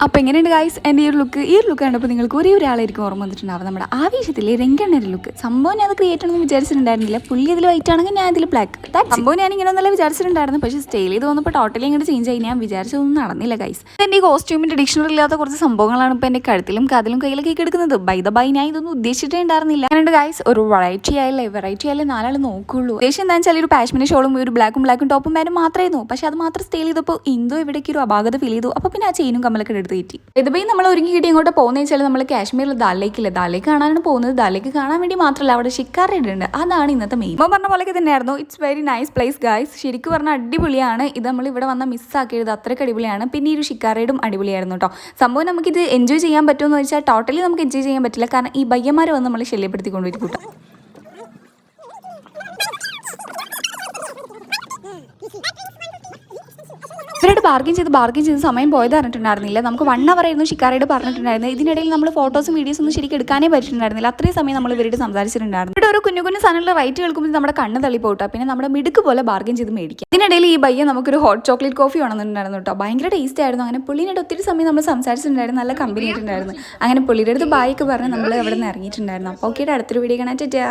അപ്പോൾ എങ്ങനെയുണ്ട് ഗൈസ് എൻ്റെ ഈ ഒരു ലുക്ക് കണ്ടപ്പോൾ നിങ്ങൾക്ക് ഒരേ ഒരാളായിരിക്കും ഓർമ്മ വന്നിട്ടുണ്ടാവും. നമ്മുടെ ആവേശത്തിലെ രംഗണ്ണൻ്റെ ലുക്ക്. സംഭവം ഞാൻ അത് ക്രിയേറ്റ് ആണെന്ന് വിചാരിച്ചിട്ടുണ്ടായിരുന്നില്ല. പുള്ളി അതിൽ വൈറ്റ് ആണെങ്കിൽ ഞാൻ അതിൽ ബ്ലാക്ക്. സംഭവം ഞാൻ ഇങ്ങനെ ഒന്നല്ല വിചാരിച്ചിട്ടുണ്ടായിരുന്നു. പക്ഷേ സ്റ്റൈൽ ചെയ്ത് വന്നപ്പോൾ ടോട്ടലി അങ്ങോട്ട് ചേഞ്ച് ആയി. ഞാൻ വിചാരിച്ചതൊന്നും നടന്നില്ല ഗൈസ്. എൻ്റെ ഈ കോസ്റ്റ്യൂമിൻ്റെ ഡിക്ഷണറി ഇല്ലാത്ത കുറച്ച് സംഭവങ്ങളാണ് ഇപ്പോൾ എൻ്റെ കഴുത്തിലും കാതിലും കയ്യിലൊക്കെ എടുക്കുന്നത്. ബൈ ദ ബൈ ഞാൻ ഇതൊന്നും ഉദ്ദേശിച്ചിട്ടേ ഉണ്ടായിരുന്നില്ല. അങ്ങനെയുണ്ട് ഗൈസ്, ഒരു വെറൈറ്റി ആയാലേ നാലാൾ നോക്കുള്ളൂ. ഉദ്ദേശം എന്താ വെച്ചാൽ ഒരു പാഷ്മിനി ഷോളും ഒരു ബ്ലാക്കും ടോപ്പും പാനും മാത്രമായിരുന്നു. പക്ഷേ അത് മാത്രം സ്റ്റൈൽ ചെയ്തപ്പോൾ എന്തോ ഇവിടേക്ക് ഒരു അപാകത ഫീൽ ചെയ്തു. അപ്പോൾ പിന്നെ ആ ചെയിനും കമ്മലൊക്കെ എടുത്ത് കയറ്റി. ഇതുപോയി നമ്മൾ ഒരുങ്ങി കിട്ടി ഇങ്ങോട്ട് പോകുന്നത് വെച്ചാൽ നമ്മൾ കാശ്മീരിൽ ദാലേക്ക് കാണാനാണ് പോകുന്നത്. ദാലേക്ക് കാണാൻ വേണ്ടി മാത്രമല്ല, അവിടെ ഷിക്കാർ ഉണ്ട്. അതാണ് ഇന്നത്തെ മെയിൻ. നമ്മൾ പറഞ്ഞ പോലെയൊക്കെ തന്നെയായിരുന്നു. It's very nice place guys. ശരിക്കും പറഞ്ഞാൽ അടിപൊളിയാണ്. ഇത് നമ്മൾ ഇവിടെ വന്ന മിസ്സാക്കിയത് അത്രയ്ക്ക് അടിപൊളിയാണ്. പിന്നെ ഈ ഒരു ഷിക്കാറൈഡും അടിപൊളിയായിരുന്നു കേട്ടോ. സംഭവം നമുക്കിത് എൻജോയ് ചെയ്യാൻ പറ്റുമെന്ന് വെച്ചാൽ ടോട്ടലി നമുക്ക് എൻജോയ് ചെയ്യാൻ പറ്റില്ല. കാരണം ഈ ബയ്യന്മാർ വന്ന് നമ്മൾ ശല്യപ്പെടുത്തിക്കൊണ്ടിരിക്കും കൂട്ടാം. ഇവരോട് ബാർഗിൻ ചെയ്ത് സമയം പോയത് പറഞ്ഞിട്ടുണ്ടായിരുന്നില്ല. നമുക്ക് 1 hour ആയിരുന്നു ഷിക്കാറൈഡ് പറഞ്ഞിട്ടുണ്ടായിരുന്നത്. ഇതിനിടയിൽ നമ്മൾ ഫോട്ടോസും വീഡിയോസും ഒന്നും ശരിക്കും എടുക്കാനേ പറ്റിയിട്ടുണ്ടായിരുന്നില്ല. അത്രയും സമയം നമ്മൾ ഇവരോട് സംസാരിച്ചിട്ടുണ്ടായിരുന്നു. ഇവിടെ ഒരു കുഞ്ഞു സാധനങ്ങളുടെ റൈറ്റ് കേൾക്കുമ്പോൾ നമ്മുടെ കണ്ണ് തള്ളിപ്പോട്ടാ. പിന്നെ നമ്മുടെ മിടുക്ക് പോലെ ബാർഗിൻ ചെയ്ത് മേടിക്കാം. ഇതിനിടയിൽ ഈ ബയ്യ നമുക്കൊരു ഹോട്ട് ചോക്ലേറ്റ് കോഫി വേണമെന്നുണ്ടായിരുന്നു കേട്ടോ. ഭയങ്കര ടേസ്റ്റ് ആയിരുന്നു. അങ്ങനെ പുള്ളിയുടെ ഒത്തിരി സമയം നമ്മൾ സംസാരിച്ചിട്ടുണ്ടായിരുന്നു. നല്ല കമ്പനി ആയിട്ടുണ്ടായിരുന്നു. അങ്ങനെ പുള്ളിയുടെ അടുത്ത് ബായൊക്കെ പറഞ്ഞ് നമ്മൾ അവിടെ നിന്ന് ഇറങ്ങിയിട്ടുണ്ടായിരുന്നു. അപ്പോൾ ഓക്കെ, അടുത്തൊരു വീഡിയോ കാണാൻ.